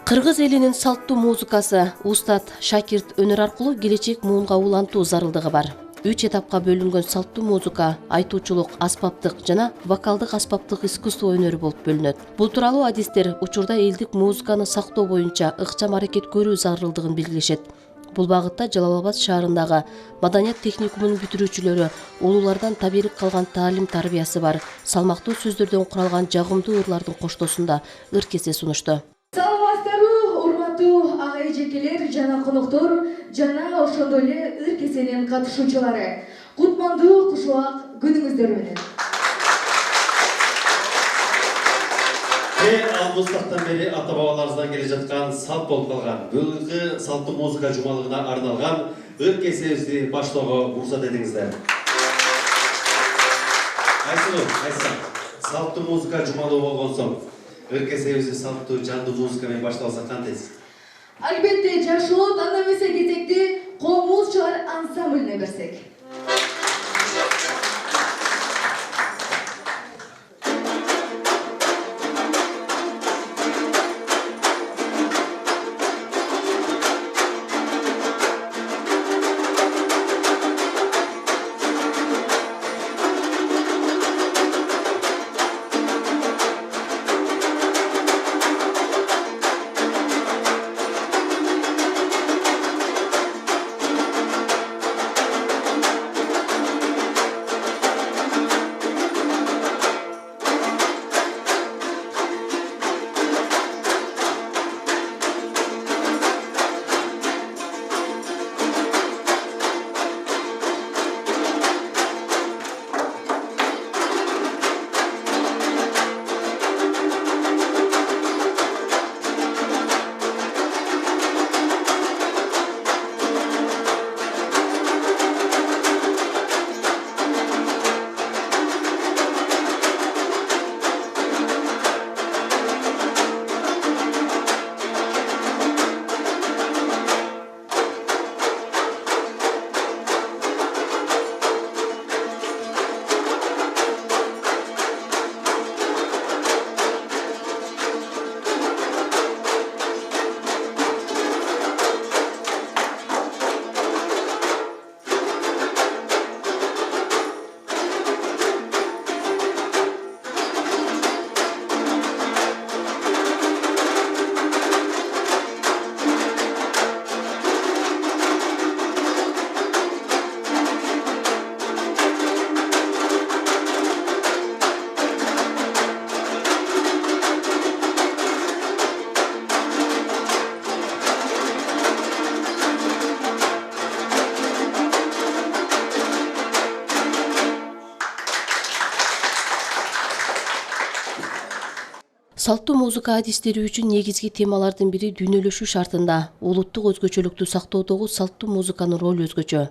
Кыргыз элинин салттуу музыкасы устат шакирт өнөр аркылуу келечек муунга улантуу зарылдыгы бар. 3 этапка бөлүнгөн салттуу музыка айтуучулук, аспаптык жана вокалдык аспаптык искусство өнөрү болуп бөлүнөт. Бул тууралуу адистер учурда элдик музыканы сактоо боюнча ыкчам аракет көрүү зарылдыгын белгилешет. Бул багытта Жалал Абад шаарындагы Маданият техникумунун бүтүрүүчүлөрү улуулардан табирик калган таалим-тарбиясы бар салмактуу сөздөрдөн куралган жагымдуу ырлардын коштоосунда ыркесе сунушту. Саламатсыздарбы, урматтуу ага эжекелер жана коноктор жана ошондой эле ыркесенин катышуучулары. Кутмандуу кушубак күнүңүздөр менен. Августтан бери ата-бабаларыбыздан келе жаткан салт болуп калган быйылкы салттуу музыка жумалыгына арналган ыркесебизди баштоого уруксат этиңиздер. Кайсы салттуу музыка жумалыгы болгон соң ыркесебизди салттуу жандуу музыка менен башталса кантесиз? Албетте жашоот анда эмесе кезекти коомузчулар ансамблине берсек. Салттуу музыка адистери үчүн негизги темалардын бири дүйнөлөшүү шартында улуттук өзгөчөлүктү сактоодогу салттуу музыканын ролу өзгөчө.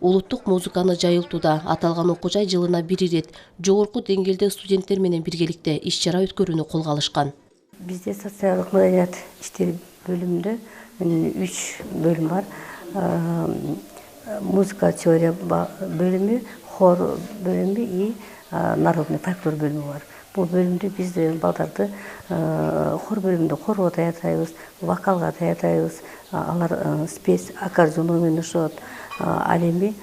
Улуттук музыканы жайылтууда аталган окуу жай жылына 1 ирет жогорку деңгээлде студенттер менен биргеликте иш-чара өткөрүүнү колго алышкан. Бизде социалдык маданият иштери бөлүмүндө 3 бөлүм бар. Музыка теория бөлүмү, хор бөлүмү и народный фольклор бөлүмү бар. Бул бөлүмдө биз балдарды хор бөлүмүндө хорго даярдайбыз, вокалга даярдайбыз. Алар спец аккордеон ойношот. Ал эми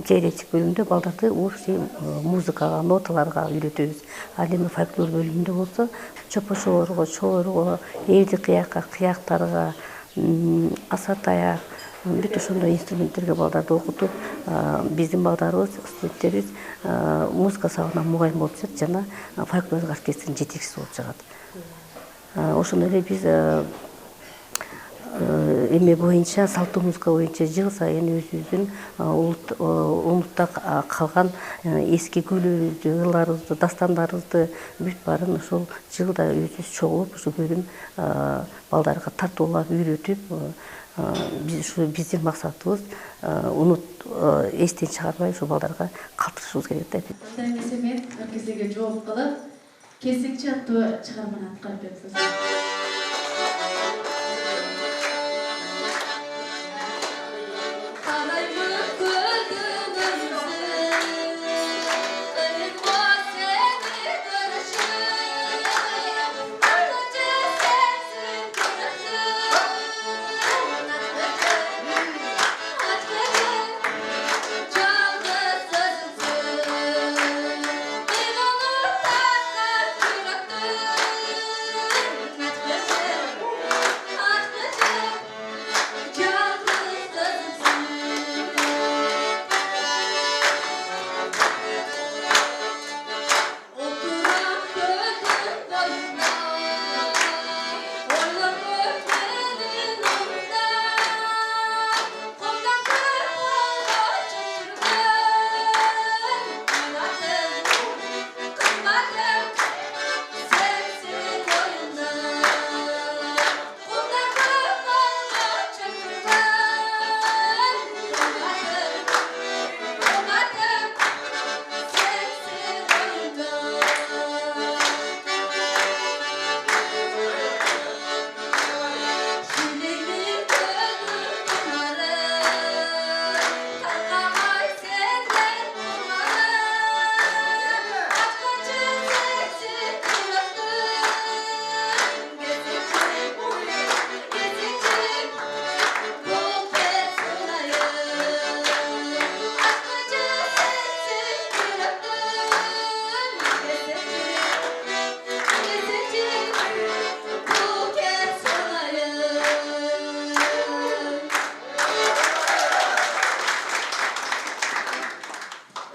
теоретик бөлүмдө балдарды музыкага, ноталарга үйрөтөбүз. Ал эми фольклор бөлүмүндө болсо чопошоорго, чоорго, элди кыякка, кыяктарга, аса таяк, бүт ошондой инструменттерге балдарды окутуп, биздин балдарыбыз, студенттерибиз музыка сабагына мугалим болуп жатат жана фольклорлук оркестрдин жетекчиси болуп чыгат. Ошондой эле биз эме боюнча, салттуу музыка боюнча жыл сайын өзүбүздүн умутта калган эски күйлөрүбүздү, ырларыбызды, дастандарыбызды бүт баарын ошол жылда өзүбүз чогулуп, ушу бөлүм балдарга тартуулап, үйрөтүп, биздин максатыбыз эстен чыгарбай ушу балдарга калтырышыбыз керек да. Анда эмесе мен аркесеге жооп калып, кесикчи аттуу чыгарманы аткарып жатсыз.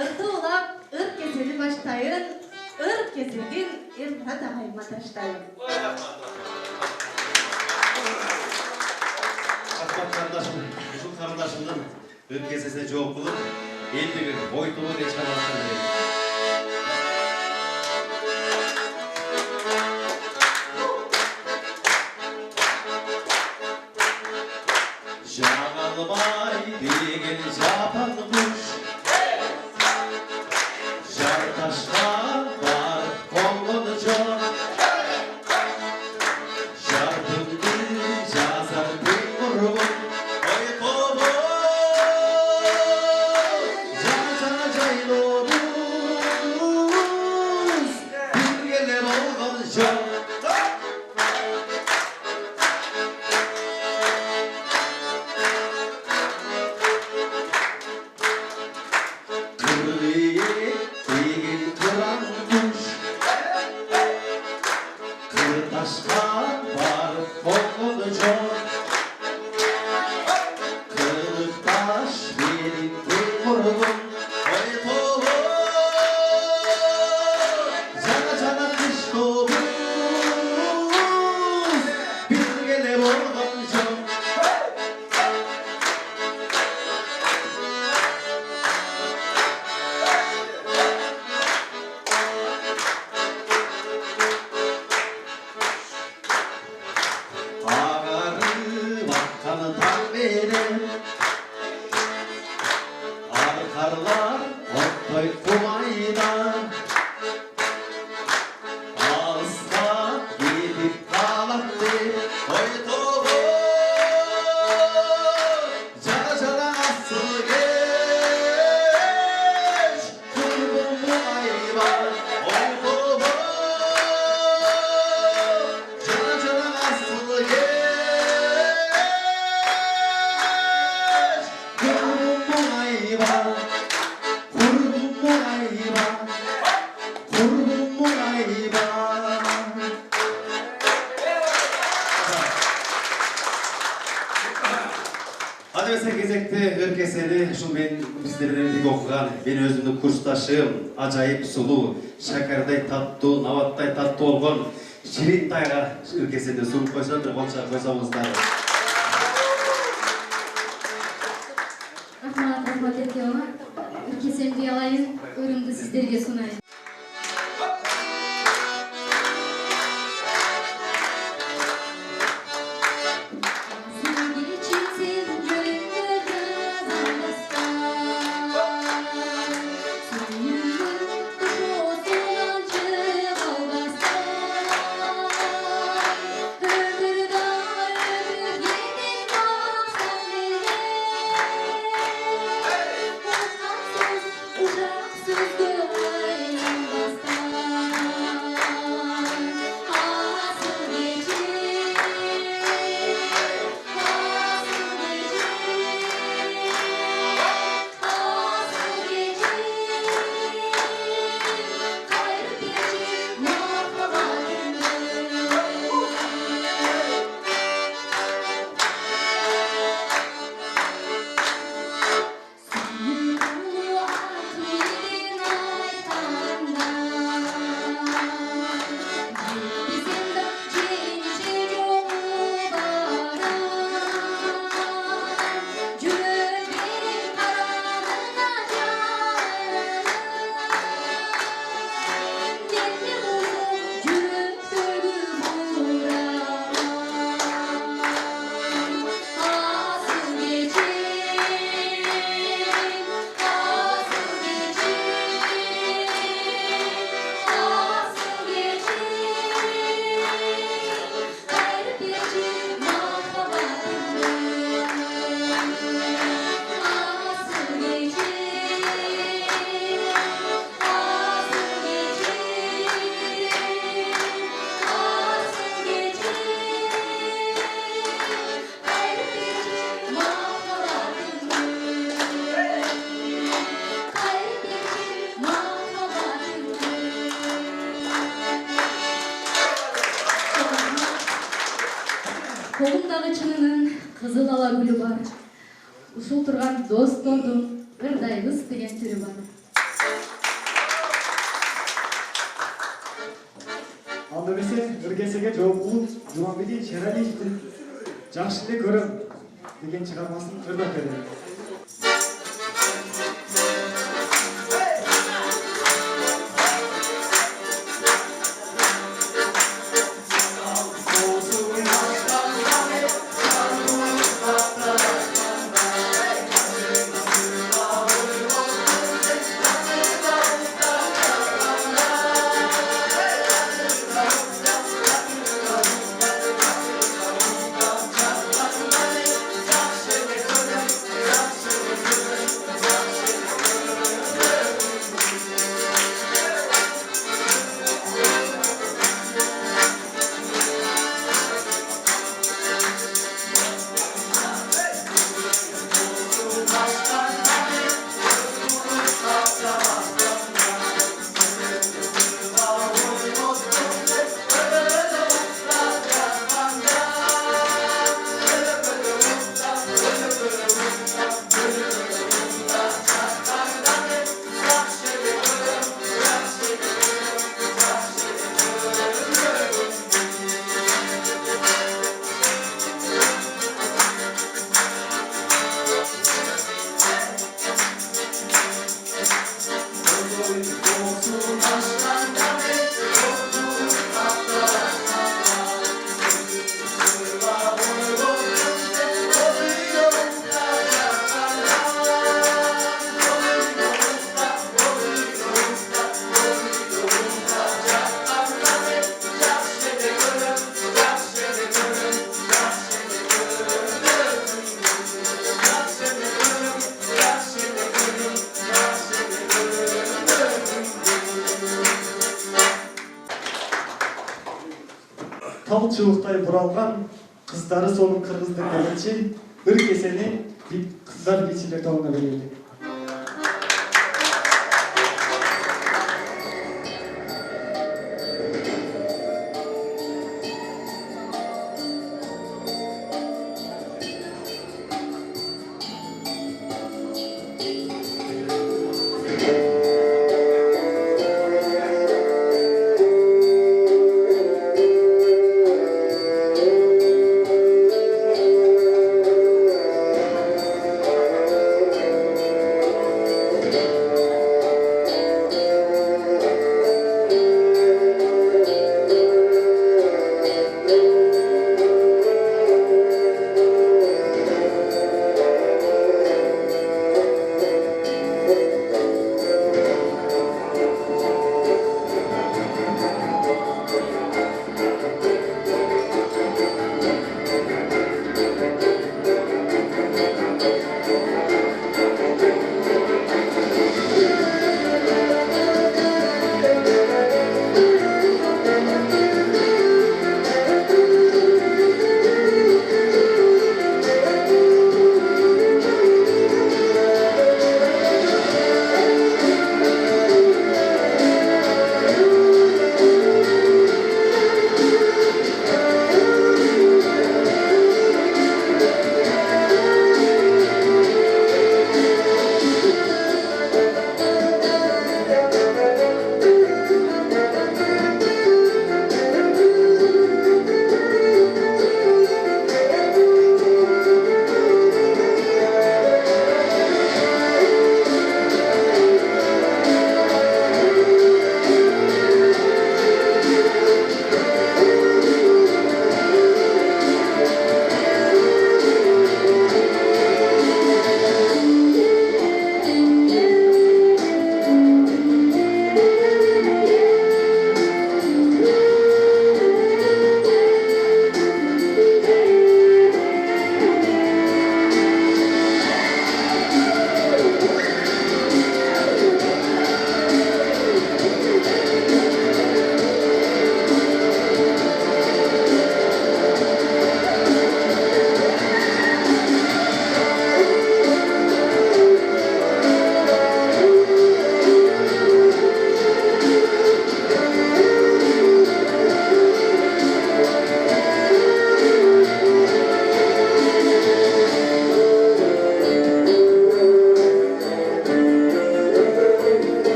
ырты улап, ыр кесени баштайын, ыр кесегин Элмурат агайыма таштайын. Асмат қарындашым, ушул қарындашымдын ыр кесесине жооп кылып, элдиги бойтугу деп чыгарып Жаңалбай деген жапан құш Жарташқа барып қонғаны жоқ Жартымды жазар күн құрбым Ой тобы Жана жайлыбыз Біргеле болған жоқ Arkarlar ottoy kumayda Ağızda gidip kalattı Oy tobu Cana cana nasıl geç Kurbun kumayda Oy tobu Cana cana nasıl geç Kurbun kumayda Hadi mesela кезекте ыр кесени ушул мен биздерден бирге окуган мен өзүмдүн курсташым ажайып сулуу шакардай таттуу набаттай таттуу болгон Ширин Тайга ыр кесени сунуп койсом бир колча койсоңуздар. Рахмат Эркебай. Ыр кесемди алайын, ырымды сиздерге сунайын. Kolumdagi чынынын кызыл ала гүлү бар. Ушул турган достордун ырдайбыз деген түрү бар. Анда эмесе ыргесеге жоопкулук Жумабеди Шералиевдин «Жакшы эле көрөм» деген чыгармасын ырдап берди. Тал чыбыктай буралган кыздары сонун кыргыздын келечи ыр кесени кыздар бийчилер тобуна берели.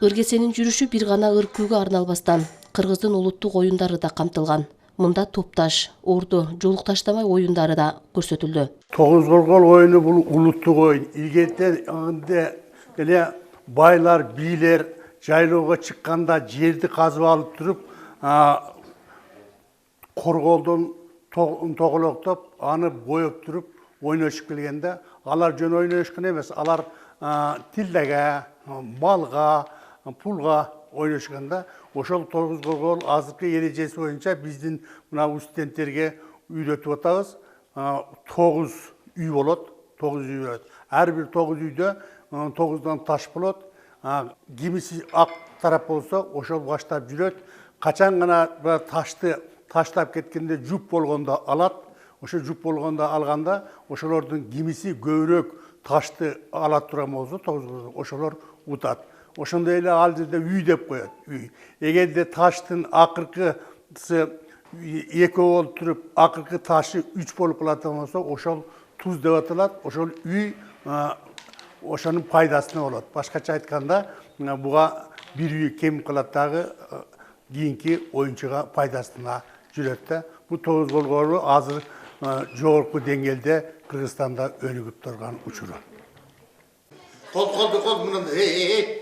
Ыргесенин жүрүшү бир гана ыркүүгө арналбастан кыргыздын улуттук оюндары да камтылган. Мында топташ, орду, жолук таштамай оюндары да көрсөтүлдү. Тогуз колгол оюну бул улуттук оюн. Илгертен эле байлар, бийлер жайлоого чыкканда жерди казып алып туруп, корголдон тоголоктоп, аны боеп туруп ойношуп келгенде, алар жөн ойношкон эмес, алар тилдеге, малга, пулга ойношканда, ошол тогуз колгол азыркы эрежеси боюнча биздин мына студенттерге үйрөтүп атабыз. 9 үй болот, 9 үй болот. Ар бир 9 үйдө 9дан таш болот. Кимиси ак тарап болсо, ошол баштап жүрөт. Качан гана ташты таштап кеткенде жүк болгондо алат. Ошо жүк болгондо алганда, ошолордун кимиси көбүрөөк ташты ала турган болсо, 9 ошолор утат. Ошондой эле ал жерде үй деп коет. Үй. Эгерде таштын акыркысы экөө болуп туруп, акыркы ташы 3 болуп калат болсо, ошол туз деп аталат. Ошол үй ошонун пайдасына болот. Башкача айтканда, буга бир үй кем калат дагы кийинки оюнчуга пайдасына жүрөт да. Бу 9 колгоолу азыр жогорку деңгээлде Кыргызстанда өнүгүп турган учуру. Кол мындай.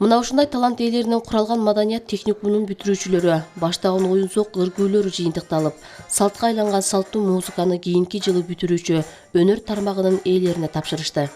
Мына ушундай талант ээлеринен куралган маданият техникумунун бүтүрүүчүлөрү баштаган оюнсок ыргүүлөр жыйынтыкталып, салтка айланган салттуу музыканы кийинки жылы бүтүрүүчү өнөр тармагынын ээлерине тапшырышты.